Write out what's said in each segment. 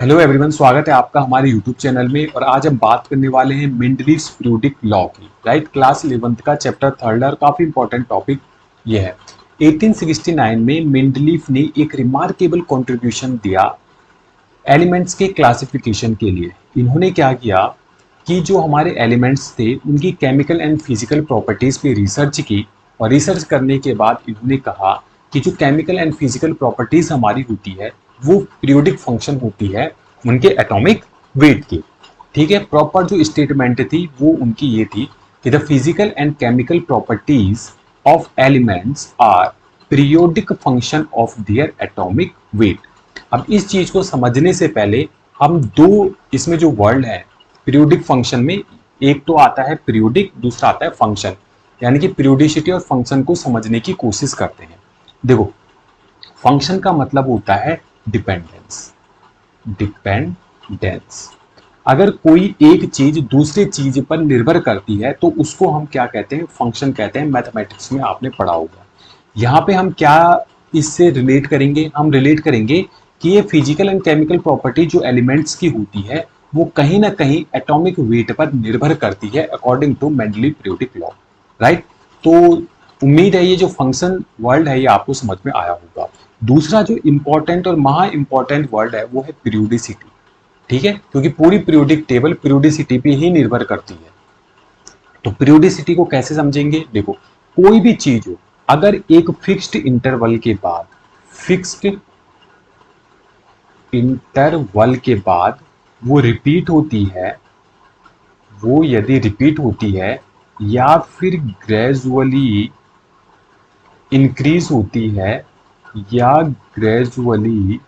Hello everyone, स्वागत है आपका हमारे यूट्यूब चैनल में। और आज हम बात करने वाले हैं मेंडलीव्स पीरियोडिक लॉ की। राइट, क्लास 11th का चैप्टर 3 और काफी इंपॉर्टेंट टॉपिक ये है। 1869 में मेंडलीव ने एक रिमार्केबल कंट्रीब्यूशन दिया एलिमेंट्स के क्लासिफिकेशन के लिए। इन्होंने क्या किया कि जो हमारे एलिमेंट्स थे उनकी केमिकल एंड फिजिकल प्रॉपर्टीज पे रिसर्च की, और रिसर्च करने के बाद इन्होंने कहा कि जो केमिकल एंड फिजिकल प्रॉपर्टीज हमारी होती है वो पीरियोडिक फंक्शन होती है उनके एटॉमिक वेट की। ठीक है, प्रॉपर जो स्टेटमेंट थी वो उनकी ये थी कि the physical and chemical properties of elements are periodic function of their atomic weight. अब इस चीज को समझने से पहले हम दो इसमें जो वर्ड है पीरियोडिक फंक्शन में, एक तो आता है पीरियोडिक, दूसरा आता है फंक्शन, यानी कि पीरियोडिसिटी और फंक्शन को समझने की कोशिश करते हैं। देखो, फंक्शन का मतलब होता है डिपेंडेंस। डिपेंडेंस, अगर कोई एक चीज दूसरे चीज पर निर्भर करती है तो उसको हम क्या कहते हैं? फंक्शन कहते हैं। मैथमेटिक्स में आपने पढ़ा होगा। यहाँ पे हम क्या इससे रिलेट करेंगे? हम रिलेट करेंगे कि ये फिजिकल एंड केमिकल प्रॉपर्टी जो एलिमेंट्स की होती है वो कहीं ना कहीं एटॉमिक वेट पर निर्भर करती है according to Mendeleev periodic law. Right, तो उम्मीद है ये जो फंक्शन वर्ड है ये आपको समझ में आया होगा। दूसरा जो इंपॉर्टेंट और महा इंपॉर्टेंट वर्ड है वो है पीरियोडिसिटी। ठीक है, क्योंकि पूरी पीरियोडिक टेबल पीरियोडिसिटी पे ही निर्भर करती है। तो पीरियोडिसिटी को कैसे समझेंगे? देखो, कोई भी चीज हो, अगर एक फिक्स्ड इंटरवल के बाद, फिक्स्ड इंटरवल के बाद वो रिपीट होती है, वो यदि रिपीट होती है या फिर ग्रेजुअली इंक्रीज होती है या ग्रेजुअली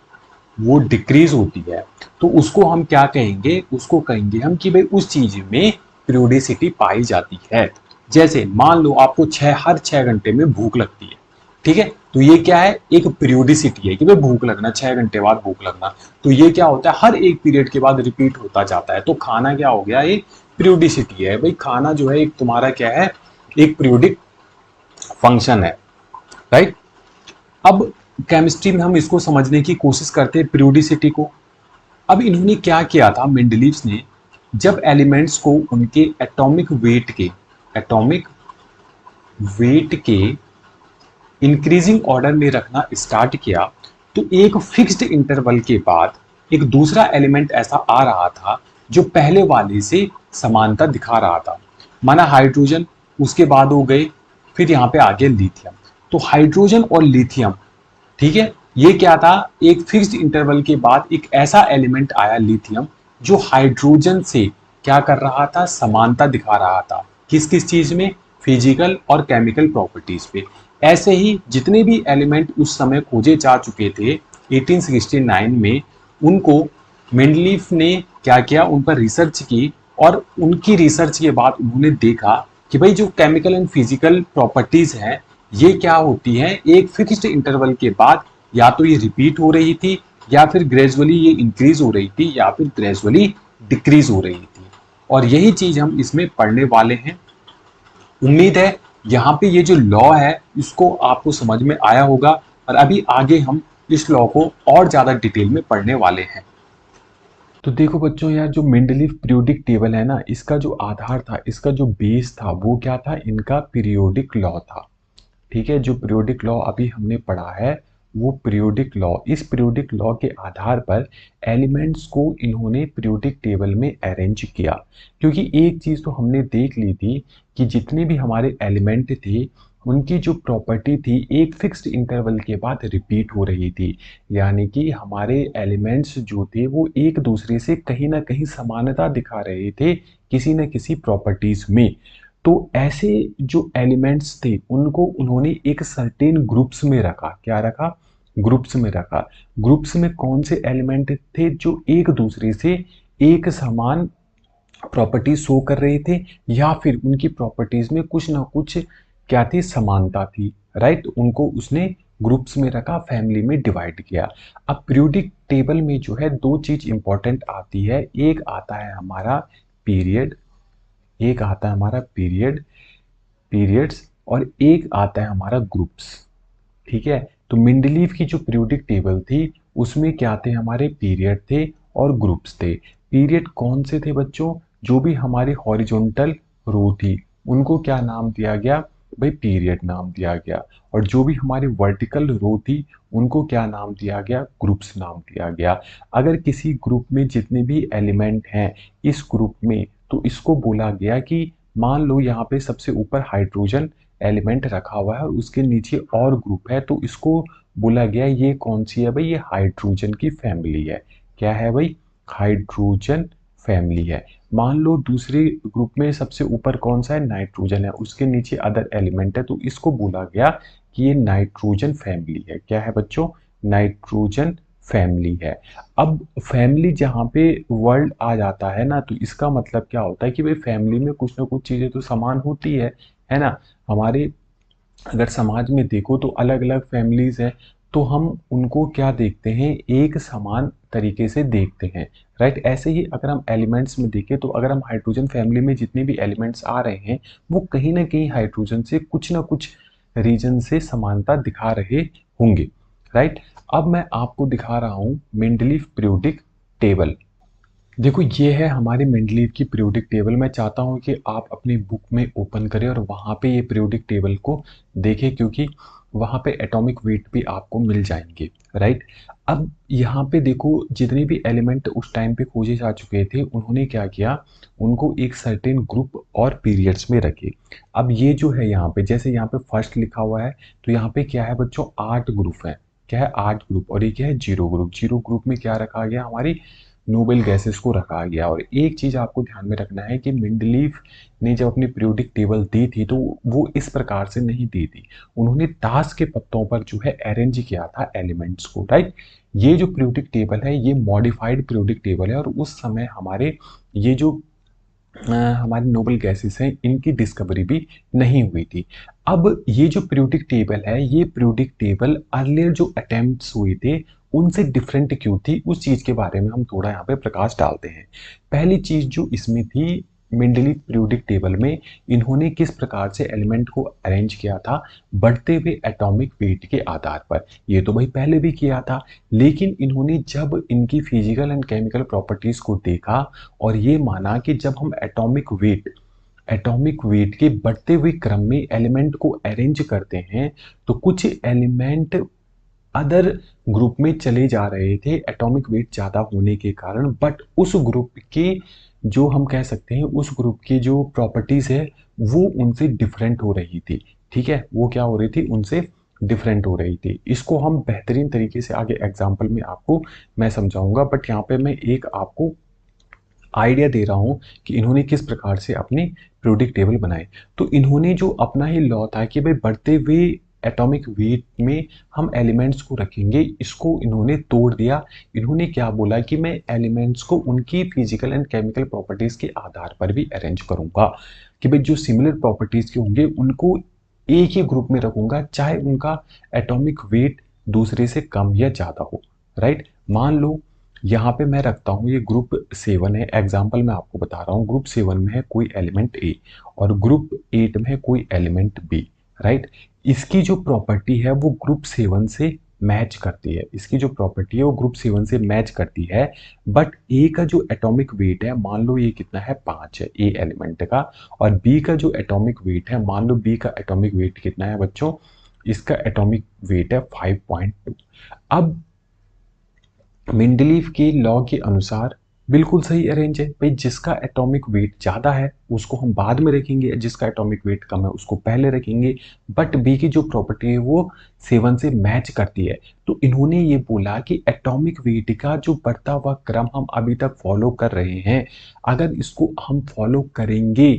वो डिक्रीज होती है, तो उसको हम क्या कहेंगे? उसको कहेंगे हम कि भाई उस चीज में पीरियोडिसिटी पाई जाती है। जैसे मान लो आपको हर 6 घंटे में भूख लगती है। ठीक है, तो ये क्या है? एक पीरियोडिसिटी है कि भाई भूख लगना, 6 घंटे बाद भूख लगना। तो ये क्या होता है? हर एक पीरियड के बाद रिपीट होता जाता है। तो खाना क्या हो गया? एक पीरियोडिसिटी है। भाई खाना जो है एक तुम्हारा क्या है? एक पीरियोडिक फंक्शन है। राइट, अब केमिस्ट्री में हम इसको समझने की कोशिश करते हैं पीरियोडिसिटी को। अब इन्होंने क्या किया था मेंडलीव्स ने? जब एलिमेंट्स को उनके एटॉमिक वेट के इंक्रीजिंग ऑर्डर में रखना स्टार्ट किया, तो एक फिक्स्ड इंटरवल के बाद एक दूसरा एलिमेंट ऐसा आ रहा था जो पहले वाले से समानता दिखा रहा था। माना हाइड्रोजन, उसके बाद हो गए, फिर यहाँ पे आ गया लिथियम। तो हाइड्रोजन और लिथियम, ठीक है, ये क्या था? एक फिक्स्ड इंटरवल के बाद एक ऐसा एलिमेंट आया लिथियम जो हाइड्रोजन से क्या कर रहा था? समानता दिखा रहा था। किस किस चीज में? फिजिकल और केमिकल प्रॉपर्टीज पे। ऐसे ही जितने भी एलिमेंट उस समय खोजे जा चुके थे 1869 में, उनको मेंडलीव ने क्या किया? उन पर रिसर्च की, और उनकी रिसर्च के बाद उन्होंने देखा कि भाई जो केमिकल एंड फिजिकल प्रॉपर्टीज हैं ये क्या होती है? एक फिक्स्ड इंटरवल के बाद या तो ये रिपीट हो रही थी, या फिर ग्रेजुअली ये इंक्रीज हो रही थी, या फिर ग्रेजुअली डिक्रीज हो रही थी। और यही चीज हम इसमें पढ़ने वाले हैं। उम्मीद है यहाँ पे ये जो लॉ है इसको आपको समझ में आया होगा, और अभी आगे हम इस लॉ को और ज्यादा डिटेल में पढ़ने वाले हैं। तो देखो बच्चों, यार जो मेंडलीव पीरियोडिक टेबल है ना, इसका जो आधार था, इसका जो बेस था वो क्या था? इनका पीरियोडिक लॉ था। ठीक है, जो पीरियोडिक लॉ अभी हमने पढ़ा है वो पीरियोडिक लॉ, इस पीरियोडिक लॉ के आधार पर एलिमेंट्स को इन्होंने पीरियोडिक टेबल में अरेंज किया। क्योंकि एक चीज़ तो हमने देख ली थी कि जितने भी हमारे एलिमेंट थे उनकी जो प्रॉपर्टी थी एक फिक्स्ड इंटरवल के बाद रिपीट हो रही थी। यानी कि हमारे एलिमेंट्स जो थे वो एक दूसरे से कहीं ना कहीं समानता दिखा रहे थे किसी न किसी प्रॉपर्टीज में। तो ऐसे जो एलिमेंट्स थे उनको उन्होंने एक सर्टेन ग्रुप्स में रखा। क्या रखा? ग्रुप्स में रखा। ग्रुप्स में कौन से एलिमेंट थे जो एक दूसरे से एक समान प्रॉपर्टी शो कर रहे थे, या फिर उनकी प्रॉपर्टीज में कुछ ना कुछ क्या थी? समानता थी। राइट, उनको उसने ग्रुप्स में रखा, फैमिली में डिवाइड किया। अब पीरियोडिक टेबल में जो है दो चीज इंपॉर्टेंट आती है। एक आता है हमारा पीरियड, एक आता है हमारा पीरियड्स, और एक आता है हमारा ग्रुप्स। ठीक है, तो मेंडलीव की जो पीरियोडिक टेबल थी उसमें क्या थे? हमारे पीरियड थे, और ग्रुप्स थे। पीरियड कौन से थे बच्चों? जो भी हमारी हॉरिजॉन्टल रो थी उनको क्या नाम दिया गया? भाई पीरियड नाम दिया गया। और जो भी हमारी वर्टिकल रो थी उनको क्या नाम दिया गया? ग्रुप्स नाम दिया गया। अगर किसी ग्रुप में जितने भी एलिमेंट हैं इस ग्रुप में, तो इसको बोला गया कि मान लो यहाँ पे सबसे ऊपर हाइड्रोजन एलिमेंट रखा हुआ है और उसके नीचे और ग्रुप है, तो इसको बोला गया ये कौन सी है भाई? ये हाइड्रोजन की फैमिली है। क्या है भाई? हाइड्रोजन फैमिली है। मान लो दूसरे ग्रुप में सबसे ऊपर कौन सा है? नाइट्रोजन है, उसके नीचे अदर एलिमेंट है, तो इसको बोला गया कि ये नाइट्रोजन फैमिली है। क्या है बच्चों? नाइट्रोजन फैमिली है। अब फैमिली जहाँ पे वर्ल्ड आ जाता है ना, तो इसका मतलब क्या होता है कि भाई फैमिली में कुछ ना कुछ चीजें तो समान होती है ना। हमारे अगर समाज में देखो तो अलग अलग फैमिलीज हैं, तो हम उनको क्या देखते हैं? एक समान तरीके से देखते हैं, राइट। ऐसे ही अगर हम एलिमेंट्स में देखें तो अगर हम हाइड्रोजन फैमिली में जितने भी एलिमेंट्स आ रहे हैं वो कहीं ना कहीं हाइड्रोजन से कुछ ना कुछ रीजन से समानता दिखा रहे होंगे, राइट। अब मैं आपको दिखा रहा हूँ मेंडलीव पीरियोडिक टेबल। देखो ये है हमारे मेंडलीव की पीरियोडिक टेबल। मैं चाहता हूँ कि आप अपनी बुक में ओपन करें और वहाँ पे ये पीरियोडिक टेबल को देखें, क्योंकि वहाँ पे एटॉमिक वेट भी आपको मिल जाएंगे, राइट। अब यहाँ पे देखो जितने भी एलिमेंट उस टाइम पे खोजे जा चुके थे उन्होंने क्या किया? उनको एक सर्टेन ग्रुप और पीरियड्स में रखे। अब ये जो है यहाँ पे, जैसे यहाँ पे फर्स्ट लिखा हुआ है, तो यहाँ पे क्या है बच्चों? 8 ग्रुप है। क्या है? 8 ग्रुप। और ये क्या है? Zero group. जीरो ग्रुप में क्या रखा गया? हमारी नोबेल गैसेस को रखा गया। और एक चीज आपको ध्यान में रखना है कि मेंडलीव ने जब अपनी पीरियोडिक टेबल दी थी तो वो इस प्रकार से नहीं दी थी। उन्होंने ताश के पत्तों पर जो है अरेंज किया था एलिमेंट्स को, राइट। ये जो पीरियोडिक टेबल है ये मॉडिफाइड पीरियोडिक टेबल है, और उस समय हमारे ये जो हमारी नोबल गैसेस हैं इनकी डिस्कवरी भी नहीं हुई थी। अब ये जो पीरियोडिक टेबल है, ये पीरियोडिक टेबल अर्लियर जो अटेम्प्ट्स हुए थे उनसे डिफरेंट क्यों थी, उस चीज के बारे में हम थोड़ा यहाँ पे प्रकाश डालते हैं। पहली चीज जो इसमें थी, मेंडलीव पीरियोडिक टेबल में इन्होंने किस प्रकार से एलिमेंट को अरेंज किया था? बढ़ते हुए एटॉमिक वेट के आधार पर। ये तो भाई पहले भी किया था, लेकिन इन्होंने जब इनकी फिजिकल एंड केमिकल प्रॉपर्टीज को देखा और ये माना कि जब हम एटॉमिक वेट के बढ़ते हुए क्रम में एलिमेंट को अरेंज करते हैं तो कुछ एलिमेंट अदर ग्रुप में चले जा रहे थे एटॉमिक वेट ज़्यादा होने के कारण, बट उस ग्रुप के जो हम कह सकते हैं उस ग्रुप की जो प्रॉपर्टीज है वो उनसे डिफरेंट हो रही थी। ठीक है, वो क्या हो रही थी? उनसे डिफरेंट हो रही थी। इसको हम बेहतरीन तरीके से आगे एग्जाम्पल में आपको मैं समझाऊंगा, बट यहाँ पे मैं एक आपको आइडिया दे रहा हूँ कि इन्होंने किस प्रकार से अपनी पीरियोडिक टेबल बनाए। तो इन्होंने जो अपना ही लॉ था कि भाई बढ़ते हुए एटॉमिक वेट में हम एलिमेंट्स को रखेंगे, इसको इन्होंने तोड़ दिया। इन्होंने क्या बोला कि मैं एलिमेंट्स को उनकी फिजिकल एंड केमिकल प्रॉपर्टीज के आधार पर भी अरेंज करूंगा, कि भाई जो सिमिलर प्रॉपर्टीज के होंगे उनको एक ही ग्रुप में रखूंगा, चाहे उनका एटॉमिक वेट दूसरे से कम या ज्यादा हो, राइट। मान लो यहाँ पे मैं रखता हूँ ये ग्रुप 7 है, एग्जाम्पल मैं आपको बता रहा हूँ। ग्रुप 7 में है कोई एलिमेंट ए और ग्रुप 8 में है कोई एलिमेंट बी, राइट। इसकी जो प्रॉपर्टी है वो ग्रुप 7 से मैच करती है। इसकी जो प्रॉपर्टी है वो ग्रुप 7 से मैच करती है, बट ए का जो एटॉमिक वेट है मान लो ये कितना है? 5 है ए एलिमेंट का। और बी का जो एटॉमिक वेट है, मान लो बी का एटॉमिक वेट कितना है बच्चों? इसका एटॉमिक वेट है 5.2। अब मेंडलीव के लॉ के अनुसार बिल्कुल सही अरेंज है भाई। जिसका एटॉमिक वेट ज़्यादा है उसको हम बाद में रखेंगे, जिसका एटॉमिक वेट कम है उसको पहले रखेंगे। बट बी की जो प्रॉपर्टी है वो 7 से मैच करती है। तो इन्होंने ये बोला कि एटॉमिक वेट का जो बढ़ता हुआ क्रम हम अभी तक फॉलो कर रहे हैं, अगर इसको हम फॉलो करेंगे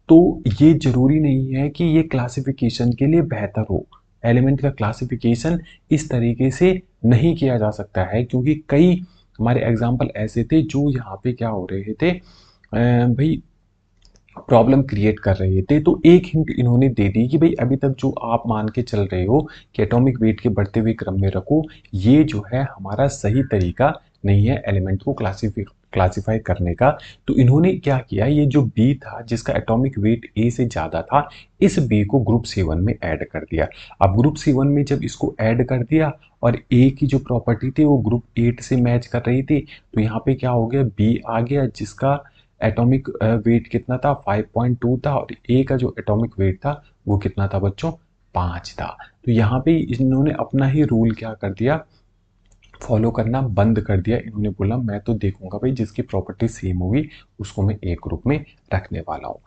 तो ये जरूरी नहीं है कि ये क्लासिफिकेशन के लिए बेहतर हो। एलिमेंट का क्लासिफिकेशन इस तरीके से नहीं किया जा सकता है, क्योंकि कई हमारे एग्जाम्पल ऐसे थे जो यहाँ पे क्या हो रहे थे भाई, प्रॉब्लम क्रिएट कर रहे थे। तो एक हिंट इन्होंने दे दी कि भाई अभी तक जो आप मान के चल रहे हो कि एटॉमिक वेट के बढ़ते हुए क्रम में रखो, ये जो है हमारा सही तरीका नहीं है एलिमेंट को क्लासिफाई करने का। तो इन्होंने क्या किया, ये जो बी था जिसका एटॉमिक वेट ए से ज़्यादा था, इस बी को ग्रुप C1 में ऐड कर दिया। अब ग्रुप C1 में जब इसको ऐड कर दिया और ए की जो प्रॉपर्टी थी वो ग्रुप 8 से मैच कर रही थी, तो यहाँ पे क्या हो गया, बी आ गया जिसका एटॉमिक वेट कितना था, 5.2 था, और ए का जो एटॉमिक वेट था वो कितना था बच्चों, 5 था। तो यहाँ पे इन्होंने अपना ही रूल क्या कर दिया, फॉलो करना बंद कर दिया। इन्होंने बोला मैं तो देखूंगा भाई जिसकी प्रॉपर्टी सेम होगी उसको मैं एक ग्रुप में रखने वाला हूँ।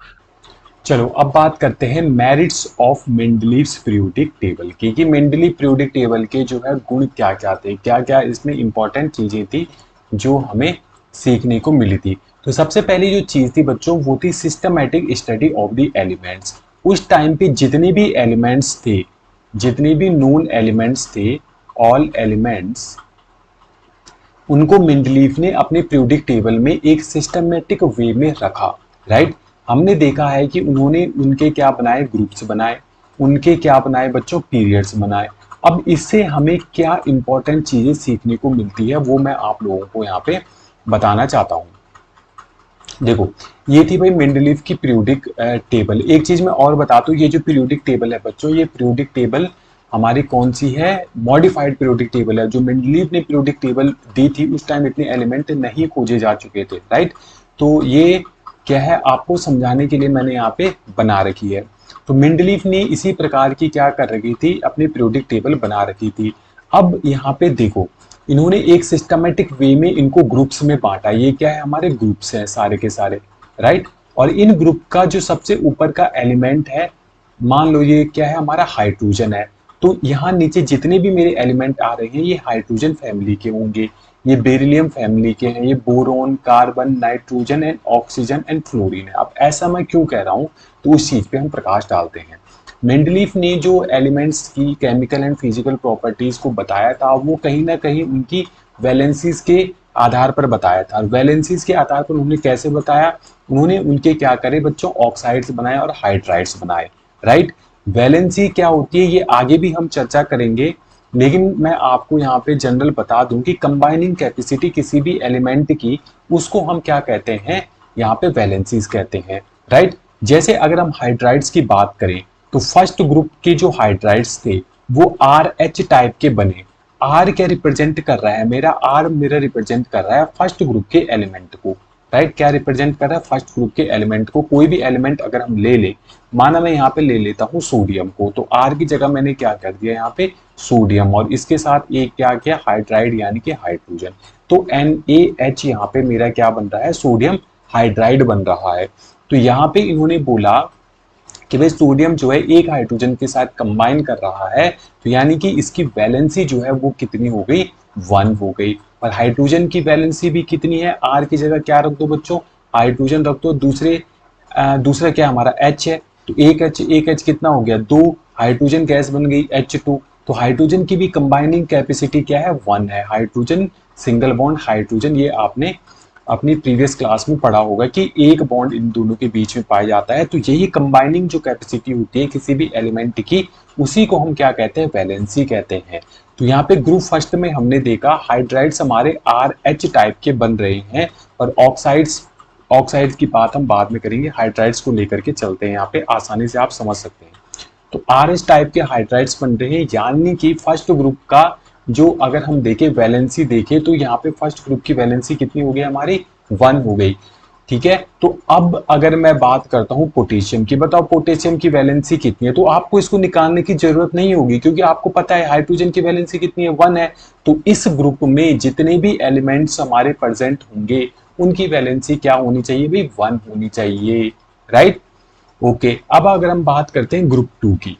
चलो अब बात करते हैं merits of Mendeleev's periodic table की, कि मेंडलीव पीरियोडिक टेबल के जो है गुण क्या क्या थे, क्या क्या इसमें इंपॉर्टेंट चीजें थी जो हमें सीखने को मिली थी। तो सबसे पहली जो चीज थी बच्चों वो थी systematic study of the elements. उस टाइम पे जितने भी एलिमेंट्स थे, जितने भी नोन एलिमेंट्स थे, ऑल एलिमेंट्स, उनको मेंडलीव ने अपने पीरियोडिक टेबल में एक सिस्टमेटिक वे में रखा। राइट, हमने देखा है कि उन्होंने उनके क्या बनाए, ग्रुप्स बनाए, उनके क्या बनाए बच्चों, पीरियड्स बनाए। अब इससे हमें क्या इंपॉर्टेंट चीजें सीखने को मिलती है वो मैं आप लोगों को यहाँ पे बताना चाहता हूँ। देखो, ये थी भाई मेंडलीव की पीरियोडिक टेबल। एक चीज मैं और बता दूं, ये जो पीरियोडिक टेबल है बच्चों, ये पीरियोडिक टेबल हमारी कौन सी है, मॉडिफाइड पीरियोडिक टेबल है। जो मेंडलीव ने पीरियोडिक टेबल दी थी उस टाइम इतने एलिमेंट नहीं खोजे जा चुके थे। राइट, तो ये क्या है आपको समझाने के लिए मैंने यहाँ पे बना रखी है। तो मेंडलीव ने इसी प्रकार की क्या कर रखी थी, अपनी पीरियोडिक टेबल बना रखी थी। अब यहाँ पे देखो, इन्होंने एक सिस्टमेटिक वे में इनको ग्रुप्स में बांटा। ये क्या है, हमारे ग्रुप्स हैं सारे के सारे। राइट, और इन ग्रुप का जो सबसे ऊपर का एलिमेंट है, मान लो ये क्या है, हमारा हाइड्रोजन है। तो यहाँ नीचे जितने भी मेरे एलिमेंट आ रहे हैं ये हाइड्रोजन फैमिली के होंगे, ये बेरिलियम फैमिली के हैं, ये boron, carbon, nitrogen and oxygen and fluorine है। अब ऐसा मैं क्यों कह रहा हूँ, तो उस चीज पे हम प्रकाश डालते हैं। मेंडलीव ने जो एलिमेंट्स की केमिकल एंड फिजिकल प्रॉपर्टीज को बताया था वो कहीं ना कहीं उनकी वैलेंसीज के आधार पर बताया था। वैलेंसीज के आधार पर उन्होंने कैसे बताया, उन्होंने उनके क्या करे बच्चों, ऑक्साइड्स बनाए और हाइड्राइड्स बनाए। राइट, वैलेंसी क्या होती है ये आगे भी हम चर्चा करेंगे, लेकिन मैं आपको यहाँ पे जनरल बता दूं कि कंबाइनिंग कैपेसिटी किसी भी एलिमेंट की, उसको हम क्या कहते हैं, यहाँ पे वैलेंसीज कहते हैं। राइट, जैसे अगर हम हाइड्राइड्स की बात करें तो फर्स्ट ग्रुप के जो हाइड्राइड्स थे वो आर एच टाइप के बने। आर क्या रिप्रेजेंट कर रहा है, मेरा आर मेरा रिप्रेजेंट कर रहा है फर्स्ट ग्रुप के एलिमेंट को। राइट, क्या रिप्रेजेंट कर रहा है, फर्स्ट ग्रुप के एलिमेंट को। कोई भी एलिमेंट अगर हम ले ले, माना मैं यहाँ पे ले लेता हूँ सोडियम को, तो आर की जगह मैंने क्या कर दिया यहाँ पे सोडियम, और इसके साथ एक क्या किया, हाइड्राइड यानी कि हाइड्रोजन। तो NaH यहाँ पे मेरा क्या बन रहा है, सोडियम हाइड्राइड बन रहा है। तो यहाँ पे इन्होंने बोला कि भाई सोडियम जो है एक हाइड्रोजन के साथ कंबाइन कर रहा है, तो यानी कि इसकी वैलेंसी जो है वो कितनी हो गई, 1 हो गई। और हाइड्रोजन की वैलेंसी भी कितनी है, आर की जगह क्या रख दो बच्चों, हाइड्रोजन रख दो, दूसरा क्या हमारा H है, तो एक H कितना हो गया, 2 हाइड्रोजन गैस बन गई H2। तो हाइड्रोजन की भी कंबाइनिंग कैपेसिटी क्या है, 1 है। हाइड्रोजन सिंगल बॉन्ड हाइड्रोजन, ये आपने अपनी प्रीवियस क्लास में पढ़ा होगा कि एक बॉन्ड इन दोनों के बीच में पाया जाता है। तो यही कंबाइनिंग जो कैपेसिटी होती है किसी भी एलिमेंट की, उसी को हम क्या कहते हैं, वैलेंसी कहते हैं। तो यहाँ पे ग्रुप फर्स्ट में हमने देखा हाइड्राइड्स हमारे RH टाइप के बन रहे हैं, और ऑक्साइड्स की बात हम बाद में करेंगे, हाइड्राइड्स को लेकर के चलते हैं, यहाँ पे आसानी से आप समझ सकते हैं। तो RH टाइप के हाइड्राइड्स बन रहे हैं, यानी कि फर्स्ट ग्रुप का जो अगर हम देखें वैलेंसी देखें तो यहाँ पे फर्स्ट ग्रुप की वैलेंसी कितनी हो गई हमारी, 1 हो गई। ठीक है, तो अब अगर मैं बात करता हूं पोटेशियम की, बताओ पोटेशियम की वैलेंसी कितनी है, तो आपको इसको निकालने की जरूरत नहीं होगी क्योंकि आपको पता है हाइड्रोजन की वैलेंसी कितनी है, 1 है। तो इस ग्रुप में जितने भी एलिमेंट्स हमारे प्रेजेंट होंगे उनकी वैलेंसी क्या होनी चाहिए भाई, 1 होनी चाहिए। Right, okay. अब अगर हम बात करते हैं ग्रुप 2 की,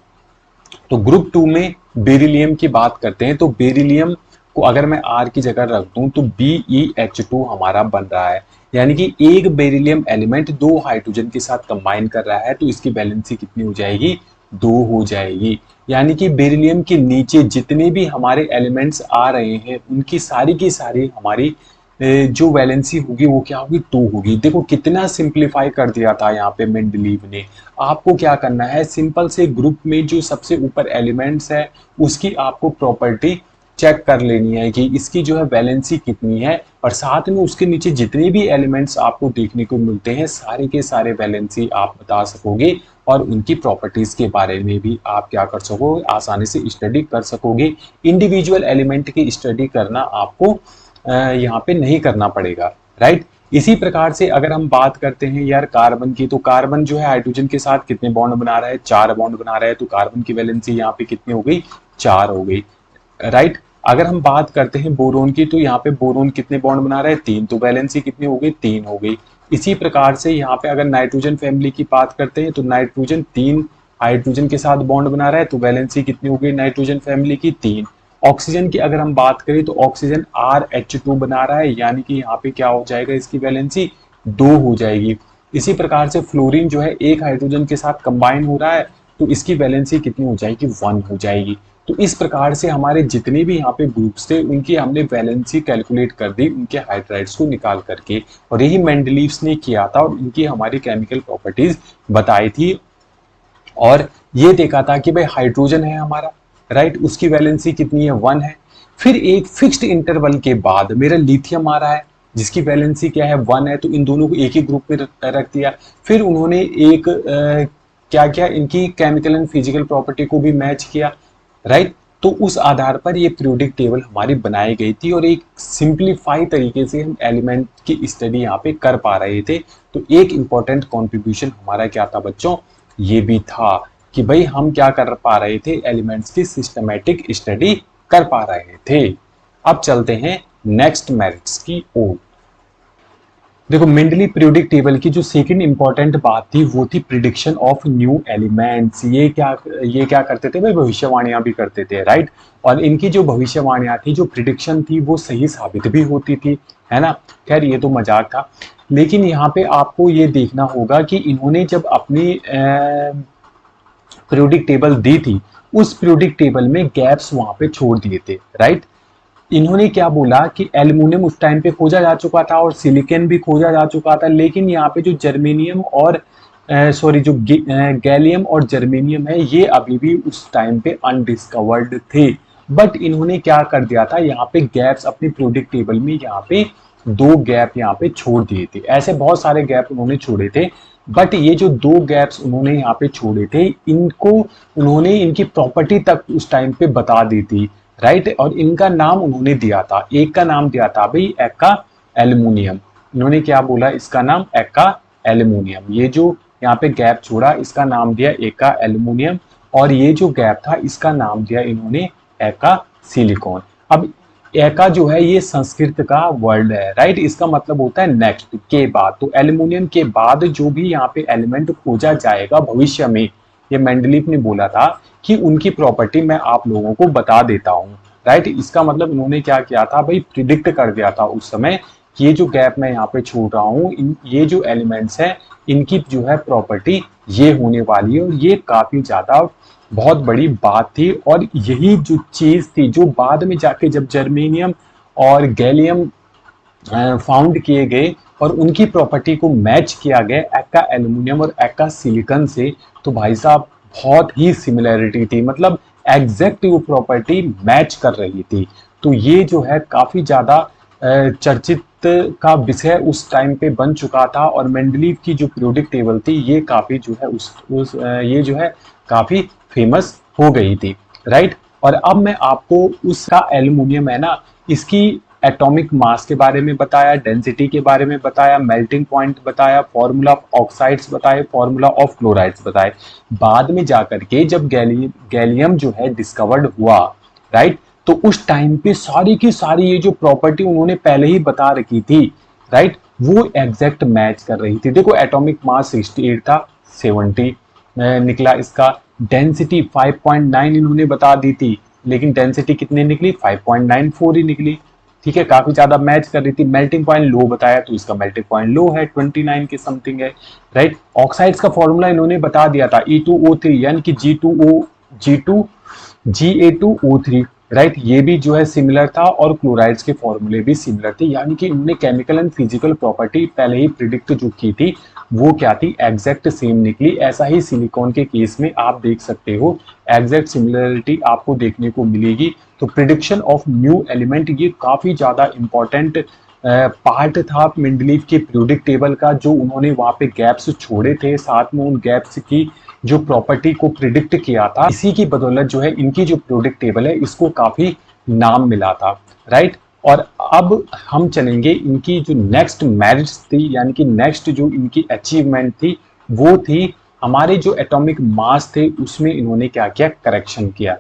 तो ग्रुप 2 में बेरिलियम की बात करते हैं। तो बेरिलियम को अगर मैं R की जगह रख दूं तो BeH2 हमारा बन रहा है, यानी कि एक बेरिलियम एलिमेंट 2 हाइड्रोजन के साथ कंबाइन कर रहा है, तो इसकी वैलेंसी कितनी हो जाएगी, 2 हो जाएगी। यानी कि बेरिलियम के नीचे जितने भी हमारे एलिमेंट्स आ रहे हैं उनकी सारी की सारी हमारी जो वैलेंसी होगी वो क्या होगी, 2 होगी। देखो कितना सिंप्लीफाई कर दिया था यहाँ पे मेंडलीव ने। आपको क्या करना है, सिंपल से ग्रुप में जो सबसे ऊपर एलिमेंट्स है उसकी आपको प्रॉपर्टी चेक कर लेनी है कि इसकी जो है वैलेंसी कितनी है, और साथ में उसके नीचे जितने भी एलिमेंट्स आपको देखने को मिलते हैं सारे के सारे वैलेंसी आप बता सकोगे, और उनकी प्रॉपर्टीज के बारे में भी आप क्या कर सकोगे, आसानी से स्टडी कर सकोगे। इंडिविजुअल एलिमेंट की स्टडी करना आपको यहाँ पे नहीं करना पड़ेगा, राइट। इसी प्रकार से अगर हम बात करते हैं यार कार्बन की, तो कार्बन जो है हाइड्रोजन के साथ कितने बॉन्ड बना रहा है, 4 बॉन्ड बना रहा है, तो कार्बन की वैलेंसी यहाँ पे कितनी हो गई, 4 हो गई, राइट। अगर हम बात करते हैं बोरोन की, तो यहाँ पे बोरोन कितने बॉन्ड बना रहा है, 3, तो वैलेंसी कितनी हो गई, 3 हो गई। इसी प्रकार से यहाँ पे अगर नाइट्रोजन फैमिली की बात करते हैं, तो नाइट्रोजन 3 हाइड्रोजन के साथ बॉन्ड बना रहा है, तो वैलेंसी कितनी हो गई नाइट्रोजन फैमिली की, 3। ऑक्सीजन की अगर हम बात करें, तो ऑक्सीजन RH2 बना रहा है, यानी कि यहाँ पे क्या हो जाएगा, इसकी वैलेंसी 2 हो जाएगी। इसी प्रकार से फ्लोरीन जो है एक हाइड्रोजन के साथ कंबाइन हो रहा है, तो इसकी वैलेंसी कितनी हो जाएगी, 1 हो जाएगी। तो इस प्रकार से हमारे जितने भी यहाँ पे ग्रुप्स थे उनकी हमने वैलेंसी कैलकुलेट कर दी उनके हाइड्राइड्स को निकाल करके, और यही मेंडलीव्स ने किया था और इनकी हमारी केमिकल प्रॉपर्टीज बताई थी, और ये देखा था कि भाई हाइड्रोजन है हमारा, राइट, उसकी वैलेंसी कितनी है, 1 है। फिर एक फिक्स्ड इंटरवल के बाद मेरा लिथियम आ रहा है जिसकी वैलेंसी क्या है, 1 है, तो इन दोनों को एक ही ग्रुप में रख दिया। फिर उन्होंने एक क्या किया, इनकी केमिकल एंड फिजिकल प्रॉपर्टी को भी मैच किया, राइट। तो उस आधार पर ये पीरियोडिक टेबल हमारी बनाई गई थी, और एक सिंप्लीफाई तरीके से हम एलिमेंट की स्टडी यहाँ पे कर पा रहे थे। तो एक इंपॉर्टेंट कॉन्ट्रीब्यूशन हमारा क्या था बच्चों, ये भी था कि भाई हम क्या कर पा रहे थे, एलिमेंट्स की सिस्टमैटिक स्टडी कर पा रहे थे। अब चलते हैं नेक्स्ट मेरिट्स की ओर। देखो मेंडली पीरियोडिक टेबल की जो सेकंड इंपॉर्टेंट बात थी वो थी प्रिडिक्शन ऑफ न्यू एलिमेंट्स। ये क्या करते थे भाई, भविष्यवाणियां भी करते थे, राइट। और इनकी जो भविष्यवाणियां थी, जो प्रिडिक्शन थी, वो सही साबित भी होती थी, है ना। खैर ये तो मजाक था, लेकिन यहाँ पे आपको ये देखना होगा कि इन्होंने जब अपनी पीरियोडिक टेबल दी थी, उस पीरियोडिक टेबल में गैप्स वहां पे छोड़ दिए थे, राइट। इन्होंने क्या बोला कि एल्युमिनियम उस टाइम पे खोजा जा चुका था और सिलिकॉन भी खोजा जा चुका था, लेकिन यहाँ पे जो जर्मेनियम और गैलियम और जर्मेनियम है, ये अभी भी उस टाइम पे अनडिस्कवर्ड थे। बट इन्होंने क्या कर दिया था, यहाँ पे गैप्स अपनी पीरियोडिक टेबल में यहाँ पे 2 गैप यहाँ पे छोड़ दिए थे। ऐसे बहुत सारे गैप उन्होंने छोड़े थे, बट ये जो 2 गैप्स उन्होंने यहाँ पे छोड़े थे, इनको उन्होंने इनकी प्रॉपर्टी तक उस टाइम पे बता दी थी, राइट। और इनका नाम उन्होंने दिया था, एक का नाम दिया था भाई एक्का एल्युमिनियम। इन्होंने क्या बोला, इसका नाम एक्का एल्युमिनियम। ये जो यहाँ पे गैप छोड़ा इसका नाम दिया एक्का एल्युमिनियम, और ये जो गैप था इसका नाम दिया इन्होंने एक्का सिलिकॉन। अब एका जो है ये संस्कृत का वर्ड है, राइट। इसका मतलब होता है नेक्स्ट, के बाद। तो एल्युमिनियम के बाद जो भी यहाँ पे एलिमेंट खोजा जाएगा भविष्य में, ये मेंडलीव ने बोला था कि उनकी प्रॉपर्टी मैं आप लोगों को बता देता हूँ, राइट। इसका मतलब उन्होंने क्या किया था भाई, प्रिडिक्ट कर दिया था उस समय कि ये जो गैप मैं यहाँ पे छोड़ रहा हूँ, ये जो एलिमेंट्स है इनकी जो है प्रॉपर्टी ये होने वाली है। और ये काफी ज्यादा बहुत बड़ी बात थी, और यही जो चीज थी जो बाद में जाके जब जर्मेनियम और गैलियम फाउंड किए गए और उनकी प्रॉपर्टी को मैच किया गया एक्का एल्युमिनियम और एक्का सिलिकॉन से, तो भाई साहब बहुत ही सिमिलैरिटी थी, मतलब एग्जैक्ट वो प्रॉपर्टी मैच कर रही थी। तो ये जो है काफी ज्यादा चर्चित का विषय उस टाइम पे बन चुका था, और मेंडलीव की जो पीरियोडिक टेबल थी ये काफी जो है ये जो है काफी फेमस हो गई थी, राइट। और अब मैं आपको उसका एल्युमिनियम है ना, इसकी एटॉमिक मास के बारे में बताया, डेंसिटी के बारे में बताया, मेल्टिंग पॉइंट बताया, फॉर्मूला ऑफ ऑक्साइड्स बताए, फॉर्मूला ऑफ क्लोराइड्स बताए। बाद में जाकर के जब गैलियम जो है डिस्कवर्ड हुआ, राइट, तो उस टाइम पे सारी की सारी ये जो प्रॉपर्टी उन्होंने पहले ही बता रखी थी, राइट, वो एग्जैक्ट मैच कर रही थी। देखो एटॉमिक मास 68 था, 70 निकला इसका। डेंसिटी 5.9 इन्होंने बता दी थी, लेकिन डेंसिटी कितनी निकली, 5.94 ही निकली, ठीक है, काफी ज्यादा मैच कर रही थी। मेल्टिंग पॉइंट लो बताया, तो इसका मेल्टिंग पॉइंट लो है, 29 के समथिंग है, राइट। ऑक्साइड्स का फॉर्मूला इन्होंने बता दिया था, E2O3, यानी कि G2O Ga2O3, राइट, ये भी जो है सिमिलर था और क्लोराइड्स के फॉर्मूले भी सिमिलर थे, यानी कि इन्होंने केमिकल एंड फिजिकल प्रॉपर्टी पहले ही प्रिडिक्ट जो की थी वो क्या थी, एग्जैक्ट सेम निकली। ऐसा ही सिलिकॉन के केस में आप देख सकते हो, एग्जैक्ट सिमिलरिटी आपको देखने को मिलेगी। तो प्रिडिक्शन ऑफ न्यू एलिमेंट ये काफी ज्यादा इंपॉर्टेंट पार्ट था मेंडलीव के पीरियोडिक टेबल का, जो उन्होंने वहां पे गैप्स छोड़े थे, साथ में उन गैप्स की जो प्रॉपर्टी को प्रिडिक्ट किया था, इसी की बदौलत जो है इनकी जो पीरियोडिक टेबल है इसको काफी नाम मिला था, राइट। और अब हम चलेंगे इनकी जो नेक्स्ट मेरिट्स थी, यानी कि नेक्स्ट जो इनकी अचीवमेंट थी वो थी हमारे जो एटॉमिक मास थे उसमें इन्होंने क्या किया, करेक्शन किया।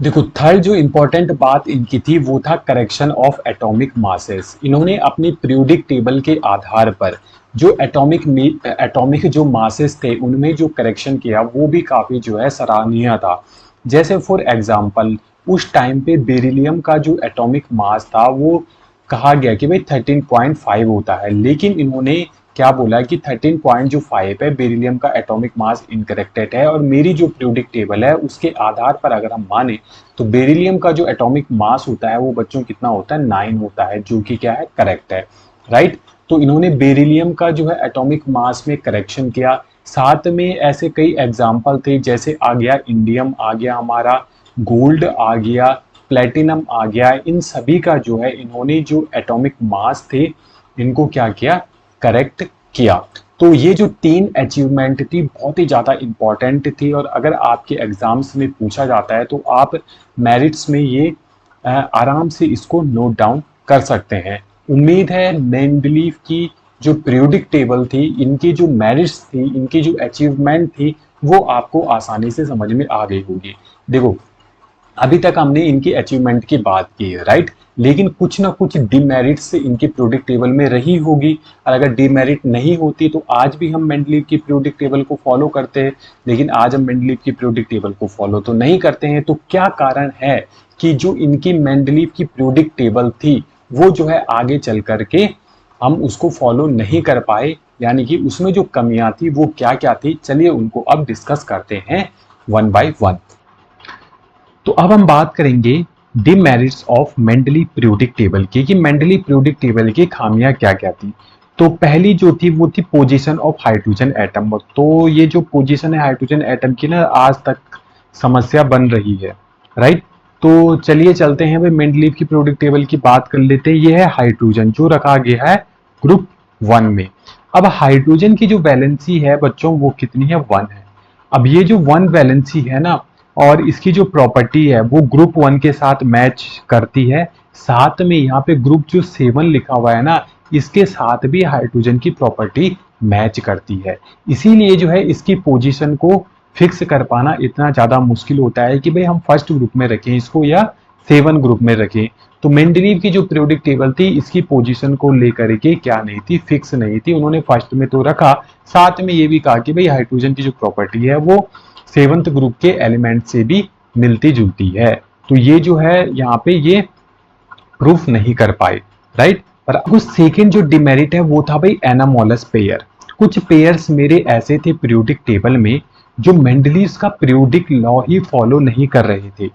देखो, थर्ड जो इंपॉर्टेंट बात इनकी थी वो था करेक्शन ऑफ एटॉमिक मासेस। इन्होंने अपनी पीरियोडिक टेबल के आधार पर जो एटॉमिक जो मासेस थे उनमें जो करेक्शन किया वो भी काफी जो है सराहनीय था। जैसे फॉर एग्जांपल उस टाइम पे बेरिलियम का जो एटॉमिक मास था वो कहा गया कि भाई 13.5 होता है, लेकिन इन्होंने क्या बोला कि 13.5 है, बेरिलियम का एटॉमिक मास इनकरेक्टेड है। और मेरी जो पीरियोडिक टेबल है उसके आधार पर अगर हम माने तो बेरिलियम का जो एटॉमिक मास होता है वो बच्चों कितना होता है, 9 होता है, जो कि क्या है, करेक्ट है, राइट। तो इन्होंने बेरिलियम का जो है एटॉमिक मास में करेक्शन किया। साथ में ऐसे कई एग्जाम्पल थे, जैसे आ गया इंडियम, आ गया हमारा गोल्ड, आ गया प्लेटिनम, आ गया। इन सभी का जो है इन्होंने जो एटॉमिक मास थे इनको क्या किया, करेक्ट किया। तो ये जो 3 अचीवमेंट थी बहुत ही ज़्यादा इंपॉर्टेंट थी, और अगर आपके एग्जाम्स में पूछा जाता है तो आप मेरिट्स में ये आराम से इसको नोट डाउन कर सकते हैं। उम्मीद है मेंडलीव की जो पीरियोडिक टेबल थी, इनकी जो मेरिट्स थी, इनकी जो अचीवमेंट थी वो आपको आसानी से समझ में आ गई होगी। देखो, अभी तक हमने इनकी अचीवमेंट की बात की है, राइट, लेकिन कुछ ना कुछ डिमेरिट्स इनकी पीरियोडिक टेबल में रही होगी। और अगर डिमेरिट नहीं होती तो आज भी हम मेंडलीव की पीरियोडिक टेबल को फॉलो करते हैं, लेकिन आज हम मेंडलीव की पीरियोडिक टेबल को फॉलो तो नहीं करते हैं। तो क्या कारण है कि जो इनकी मेंडलीव की पीरियोडिक टेबल थी वो जो है आगे चल करके हम उसको फॉलो नहीं कर पाए, यानी कि उसमें जो कमियां थी वो क्या क्या थी, चलिए उनको अब डिस्कस करते हैं वन बाय वन। तो अब हम बात करेंगे demerits of Mendeley periodic table की, कि मेंडली पीरियोडिक टेबल की खामियां क्या क्या थी। तो पहली जो थी वो थी पोजीशन ऑफ हाइड्रोजन एटम। तो ये जो पोजीशन है हाइड्रोजन एटम की ना, आज तक समस्या बन रही है, राइट। तो चलिए चलते हैं भाई, मेंडलीव की पीरियोडिक टेबल की बात कर लेते हैं। ये है हाइड्रोजन जो रखा गया है ग्रुप 1 में। अब हाइड्रोजन की जो वैलेंसी है बच्चों वो कितनी है, 1 है। अब ये जो 1 वैलेंसी है ना, और इसकी जो प्रॉपर्टी है वो ग्रुप 1 के साथ मैच करती है। साथ में यहाँ पे ग्रुप जो 7 लिखा हुआ है ना, इसके साथ भी हाइड्रोजन की प्रॉपर्टी मैच करती है। इसीलिए जो है इसकी पोजीशन को फिक्स कर पाना इतना ज्यादा मुश्किल होता है कि भाई हम फर्स्ट ग्रुप में रखें इसको या 7 ग्रुप में रखें। तो मेंडलीव की जो पीरियोडिक टेबल थी इसकी पोजीशन को लेकर के क्या नहीं थी, फिक्स नहीं थी। उन्होंने फर्स्ट में तो रखा, साथ में ये भी कहा कि भाई हाइड्रोजन की जो प्रॉपर्टी है वो 7th ग्रुप के एलिमेंट से भी मिलती जुलती है। तो ये जो है यहाँ पे ये प्रूफ नहीं कर पाए, राइट। पर कुछ सेकेंड जो डिमेरिट है वो था भाई एनामोलस पेयर। कुछ पेयर्स मेरे ऐसे थे पीरियोडिक टेबल में जो मेंडलीव का पीरियोडिक लॉ ही फॉलो नहीं कर रहे थे।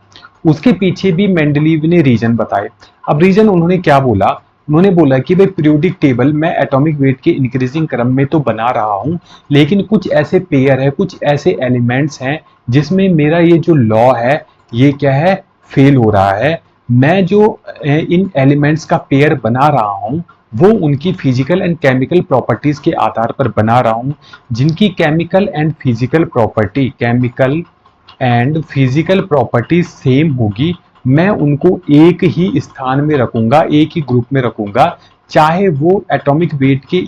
उसके पीछे भी मेंडलीव ने रीजन बताए। अब रीजन उन्होंने क्या बोला, उन्होंने बोला कि भाई पीरियोडिक टेबल मैं एटॉमिक वेट के इंक्रीजिंग क्रम में तो बना रहा हूं, लेकिन कुछ ऐसे पेयर है, कुछ ऐसे एलिमेंट्स हैं जिसमें मेरा ये जो लॉ है ये क्या है, फेल हो रहा है। मैं जो इन एलिमेंट्स का पेयर बना रहा हूं वो उनकी फिजिकल एंड केमिकल प्रॉपर्टीज के आधार पर बना रहा हूं, जिनकी chemical and physical property same होगी। मैं उनको एक ही स्थान में रखूंगा, एक ही ग्रुप में रखूंगा, चाहे वो एटॉमिक वेट के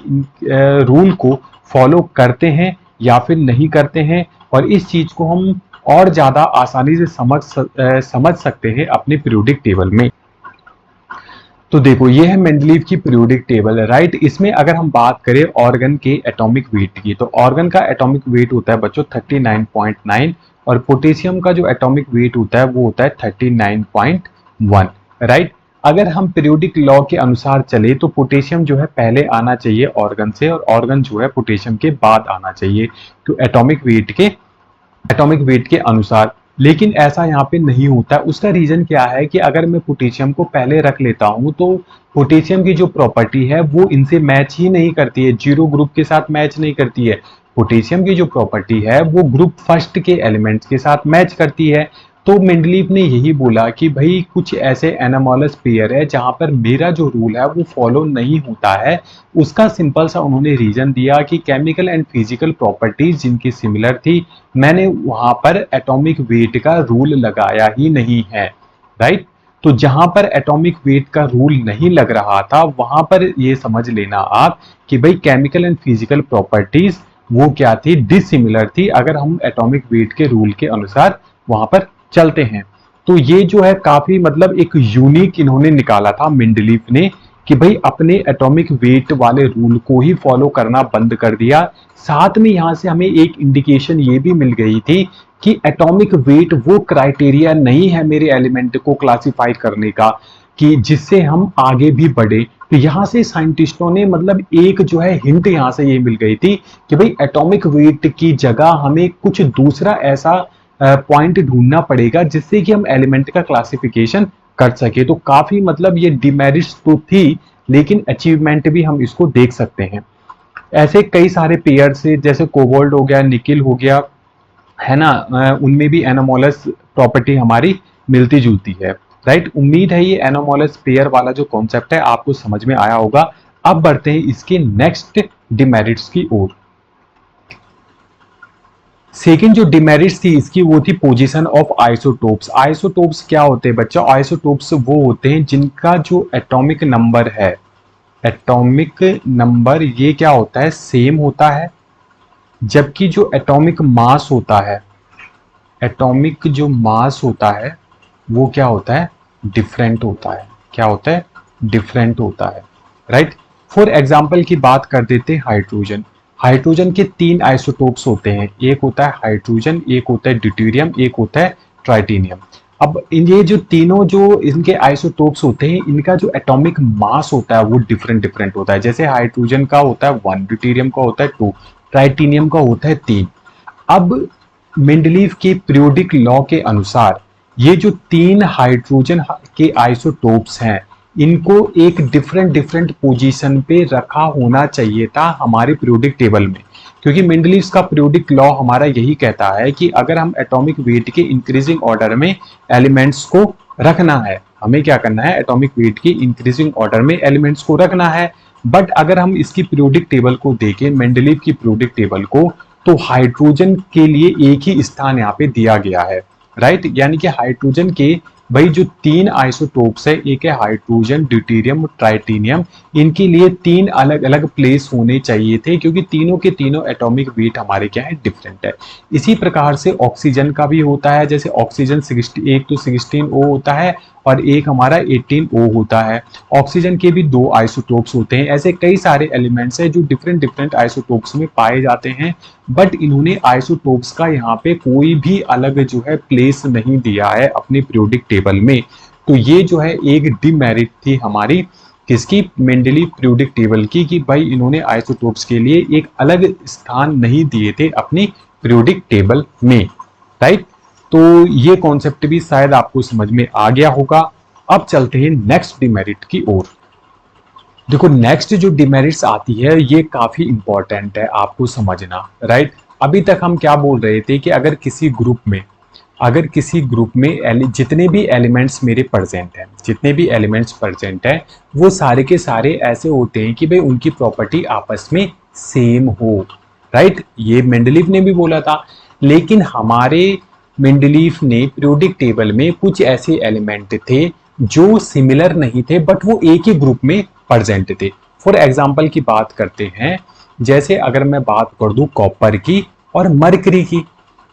रूल को फॉलो करते हैं या फिर नहीं करते हैं। और इस चीज को हम और ज्यादा आसानी से समझ सकते हैं अपने पीरियोडिक टेबल में। तो देखो, ये है मेंडलीव की पीरियोडिक टेबल, राइट। इसमें अगर हम बात करें ऑर्गन के एटॉमिक वेट की, तो ऑर्गन का एटॉमिक वेट होता है बच्चों 39.9, और पोटेशियम का जो एटॉमिक वेट होता है वो होता है 39.1, राइट। अगर हम पीरियोडिक लॉ के अनुसार चले तो पोटेशियम जो है पहले आना चाहिए ऑर्गन से, और ऑर्गन जो है पोटेशियम के बाद आना चाहिए, तो एटॉमिक वेट के अनुसार। लेकिन ऐसा यहाँ पे नहीं होता है। उसका रीजन क्या है कि अगर मैं पोटेशियम को पहले रख लेता हूँ तो पोटेशियम की जो प्रॉपर्टी है वो इनसे मैच ही नहीं करती है, जीरो ग्रुप के साथ मैच नहीं करती है। पोटेशियम की जो प्रॉपर्टी है वो ग्रुप फर्स्ट के एलिमेंट्स के साथ मैच करती है। तो मेंडलीव ने यही बोला कि भाई कुछ ऐसे एनामॉलस पेयर है जहां पर मेरा जो रूल है वो फॉलो नहीं होता है। उसका सिंपल सा उन्होंने रीजन दिया कि केमिकल एंड फिजिकल प्रॉपर्टीज जिनकी सिमिलर थी, मैंने वहां पर एटॉमिक वेट का रूल लगाया ही नहीं है। राइट। तो जहां पर एटॉमिक वेट का रूल नहीं लग रहा था वहां पर ये समझ लेना आप कि भाई केमिकल एंड फिजिकल प्रॉपर्टीज वो क्या थी, डिसिमिलर थी, अगर हम एटॉमिक वेट के रूल के अनुसार वहां पर चलते हैं। तो ये जो है काफी मतलब एक यूनिक इन्होंने निकाला था मेंडलीव ने कि भाई अपने एटॉमिक वेट वाले रूल को ही फॉलो करना बंद कर दिया। साथ में यहां से हमें एक इंडिकेशन ये भी मिल गई थी कि एटॉमिक वेट वो क्राइटेरिया नहीं है मेरे एलिमेंट को क्लासिफाई करने का कि जिससे हम आगे भी बढ़े। तो यहां से साइंटिस्टों ने मतलब एक जो है हिंट यहां से ये मिल गई थी कि भाई एटॉमिक वेट की जगह हमें कुछ दूसरा ऐसा पॉइंट ढूंढना पड़ेगा जिससे कि हम एलिमेंट का क्लासिफिकेशन कर सके। तो काफी मतलब ये डिमेरिट्स तो थी लेकिन अचीवमेंट भी हम इसको देख सकते हैं। ऐसे कई सारे पेयर से जैसे कोबाल्ट हो गया, निकिल हो गया, है ना, उनमें भी एनोमोलस प्रॉपर्टी हमारी मिलती जुलती है। राइट। उम्मीद है ये एनोमोलस पेयर वाला जो कॉन्सेप्ट है आपको समझ में आया होगा। अब बढ़ते हैं इसके नेक्स्ट डिमेरिट्स की ओर। सेकेंड जो डिमेरिट्स थी इसकी वो थी पोजीशन ऑफ आइसोटोप्स। आइसोटोप्स क्या होते हैं बच्चों? आइसोटोप्स वो होते हैं जिनका जो एटॉमिक नंबर है, एटॉमिक नंबर ये क्या होता है, सेम होता है, जबकि जो एटॉमिक मास होता है, एटॉमिक जो मास होता है वो क्या होता है, डिफरेंट होता है। क्या होता है? डिफरेंट होता है। राइट। फॉर एग्जाम्पल की बात कर देते हैं हाइड्रोजन। हाइड्रोजन के तीन आइसोटोप्स होते हैं, एक होता है हाइड्रोजन, एक होता है ड्यूटेरियम, एक होता है ट्राइटेनियम। अब इन ये जो तीनों जो इनके आइसोटोप्स होते हैं इनका जो एटॉमिक मास होता है वो डिफरेंट डिफरेंट होता है। जैसे हाइड्रोजन का होता है 1, ड्यूटेरियम का होता है 2, ट्राइटेनियम का होता है 3। अब मेंडलीव के पीरियोडिक लॉ के अनुसार ये जो तीन हाइड्रोजन के आइसोटोप्स हैं इनको एक डिफरेंट डिफरेंट पोजीशन पे रखा होना चाहिए था हमारे पीरियोडिक टेबल में, क्योंकि मेंडलीव का पीरियोडिक लॉ हमारा यही कहता है कि अगर हम एटॉमिक वेट के इंक्रीजिंग ऑर्डर में एलिमेंट्स को रखना है, हमें क्या करना है, एटॉमिक वेट की इंक्रीजिंग ऑर्डर में एलिमेंट्स को रखना है। बट अगर हम इसकी पीरियोडिक टेबल को देखें, मेंडलीव की पीरियोडिक टेबल को, तो हाइड्रोजन के लिए एक ही स्थान यहाँ पे दिया गया है। राइट। यानी कि हाइड्रोजन के भाई जो तीन आइसोटोप्स है, एक है हाइड्रोजन, ड्यूटेरियम, ट्राइटेनियम, इनके लिए तीन अलग अलग प्लेस होने चाहिए थे क्योंकि तीनों के तीनों एटॉमिक वेट हमारे क्या है, डिफरेंट है। इसी प्रकार से ऑक्सीजन का भी होता है। जैसे ऑक्सीजन 60, एक तो 16O होता है और एक हमारा 18O होता है। ऑक्सीजन के भी दो आइसोटोप्स होते हैं। ऐसे कई सारे एलिमेंट्स हैं जो डिफरेंट डिफरेंट आइसोटोप्स में पाए जाते हैं, बट इन्होंने आइसोटोप्स का यहाँ पे कोई भी अलग जो है प्लेस नहीं दिया है अपने पीरियोडिक टेबल में। तो ये जो है एक डिमेरिट थी हमारी किसकी, मेंडलीव पीरियोडिक टेबल की, कि भाई इन्होंने आइसोटोप्स के लिए एक अलग स्थान नहीं दिए थे अपनी पीरियोडिक टेबल में। राइट। तो ये कॉन्सेप्ट भी शायद आपको समझ में आ गया होगा। अब चलते हैं नेक्स्ट डिमेरिट की ओर। देखो नेक्स्ट जो डिमेरिट्स आती है ये काफी इंपॉर्टेंट है आपको समझना। राइट। अभी तक हम क्या बोल रहे थे कि अगर किसी ग्रुप में, अगर किसी ग्रुप में जितने भी एलिमेंट्स मेरे प्रेजेंट हैं, जितने भी एलिमेंट्स प्रेजेंट हैं वो सारे के सारे ऐसे होते हैं कि भाई उनकी प्रॉपर्टी आपस में सेम हो। राइट। ये मेंडलीव ने भी बोला था। लेकिन हमारे मेंडलीव ने पीरियोडिक टेबल में कुछ ऐसे एलिमेंट थे जो सिमिलर नहीं थे बट वो एक ही ग्रुप में प्रेजेंट थे। फॉर एग्जाम्पल की बात करते हैं, जैसे अगर मैं बात कर दूं कॉपर की और मरकरी की,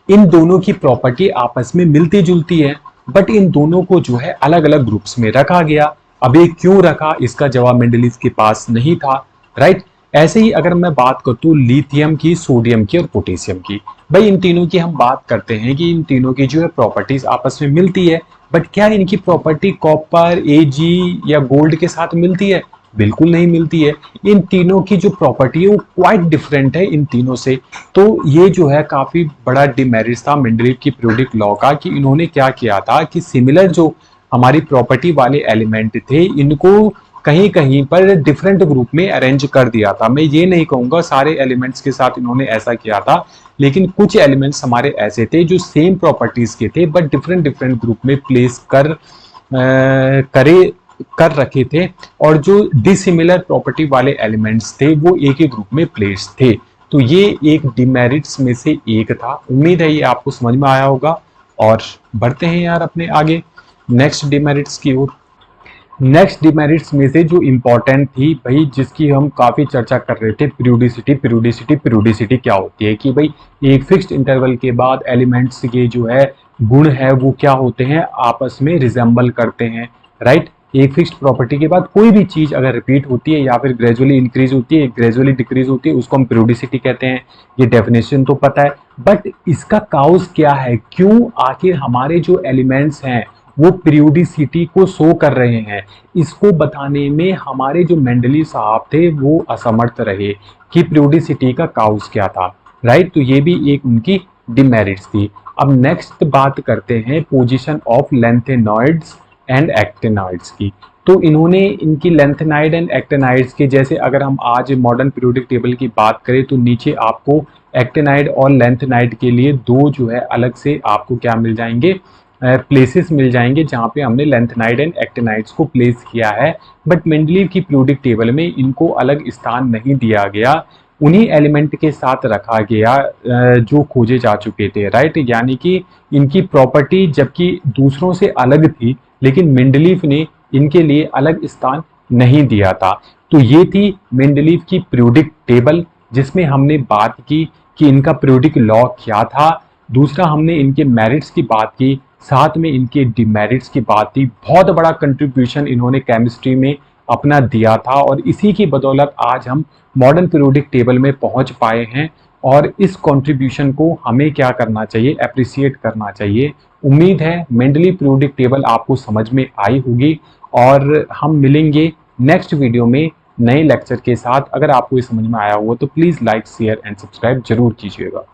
इन दोनों की प्रॉपर्टी आपस में मिलती जुलती है बट इन दोनों को जो है अलग अलग ग्रुप्स में रखा गया। अब ये क्यों रखा, इसका जवाब मेंडलीव के पास नहीं था। राइट। ऐसे ही अगर मैं बात करता हूँ लिथियम की, सोडियम की और पोटेशियम की, भाई इन तीनों की हम बात करते हैं कि इन तीनों की जो है प्रॉपर्टीज आपस में मिलती है, बट क्या इनकी प्रॉपर्टी कॉपर, एजी या गोल्ड के साथ मिलती है? बिल्कुल नहीं मिलती है। इन तीनों की जो प्रॉपर्टी है वो क्वाइट डिफरेंट है इन तीनों से। तो ये जो है काफी बड़ा डिमेरिट था मेंडलीव की पीरियोडिक लॉ का, कि इन्होंने क्या किया था कि सिमिलर जो हमारी प्रॉपर्टी वाले एलिमेंट थे इनको कहीं कहीं पर डिफरेंट ग्रुप में अरेंज कर दिया था। मैं ये नहीं कहूंगा सारे एलिमेंट्स के साथ इन्होंने ऐसा किया था, लेकिन कुछ एलिमेंट्स हमारे ऐसे थे जो सेम प्रॉपर्टीज के थे बट डिफरेंट डिफरेंट ग्रुप में प्लेस करे कर रखे थे, और जो डिसिमिलर प्रॉपर्टी वाले एलिमेंट्स थे वो एक ही ग्रुप में प्लेस थे। तो ये एक डिमेरिट्स में से एक था। उम्मीद है ये आपको समझ में आया होगा, और बढ़ते हैं यार अपने आगे नेक्स्ट डिमेरिट्स की ओर। नेक्स्ट डिमेरिट्स में से जो इंपॉर्टेंट थी भाई, जिसकी हम काफी चर्चा कर रहे थे, पीरियोडिसिटी पीरियोडिसिटी पीरियोडिसिटी क्या होती है, कि भाई एक फिक्स्ड इंटरवल के बाद एलिमेंट्स के जो है गुण है वो क्या होते हैं, आपस में रिजेंबल करते हैं, राइट। एक फिक्स्ड प्रॉपर्टी के बाद कोई भी चीज अगर रिपीट होती है या फिर ग्रेजुअली इंक्रीज होती है ग्रेजुअली डिक्रीज होती है उसको हम पीरियोडिसिटी कहते हैं। ये डेफिनेशन तो पता है, बट इसका काउज क्या है, क्यों आखिर हमारे जो एलिमेंट्स हैं वो पीरियोडिसिटी को शो कर रहे हैं, इसको बताने में हमारे जो मेंडलीव साहब थे वो असमर्थ रहे कि पीरियोडिसिटी का काउज क्या था, राइट। तो ये भी एक उनकी डिमेरिट्स थी। अब नेक्स्ट बात करते हैं position of lanthanoids and actinoids की। तो इन्होंने इनकी लेंथेनाइड एंड एक्टिनाइड्स के, जैसे अगर हम आज मॉडर्न पीरियोडिक टेबल की बात करें तो नीचे आपको एक्टिनाइड और लेंथेनाइड के लिए दो जो है अलग से आपको क्या मिल जाएंगे, प्लेसेस मिल जाएंगे जहां पे हमने लेंथेनाइड एंड एक्टिनाइड्स को प्लेस किया है। बट मेंडलीव की पीरियोडिक टेबल में इनको अलग स्थान नहीं दिया गया, उन्हीं एलिमेंट के साथ रखा गया जो खोजे जा चुके थे, राइट। यानी कि इनकी प्रॉपर्टी जबकि दूसरों से अलग थी लेकिन मेंडलीव ने इनके लिए अलग स्थान नहीं दिया था। तो ये थी मेंडलीव की पीरियोडिक टेबल, जिसमें हमने बात की कि इनका पीरियोडिक लॉ क्या था। दूसरा हमने इनके मेरिट्स की बात की, साथ में इनके डिमेरिट्स की बात थी। बहुत बड़ा कंट्रीब्यूशन इन्होंने केमिस्ट्री में अपना दिया था, और इसी की बदौलत आज हम मॉडर्न पीरियोडिक टेबल में पहुंच पाए हैं। और इस कंट्रीब्यूशन को हमें क्या करना चाहिए, अप्रिशिएट करना चाहिए। उम्मीद है मेंडलीव पीरियोडिक टेबल आपको समझ में आई होगी, और हम मिलेंगे नेक्स्ट वीडियो में नए लेक्चर के साथ। अगर आपको ये समझ में आया हो तो please like share and subscribe जरूर कीजिएगा।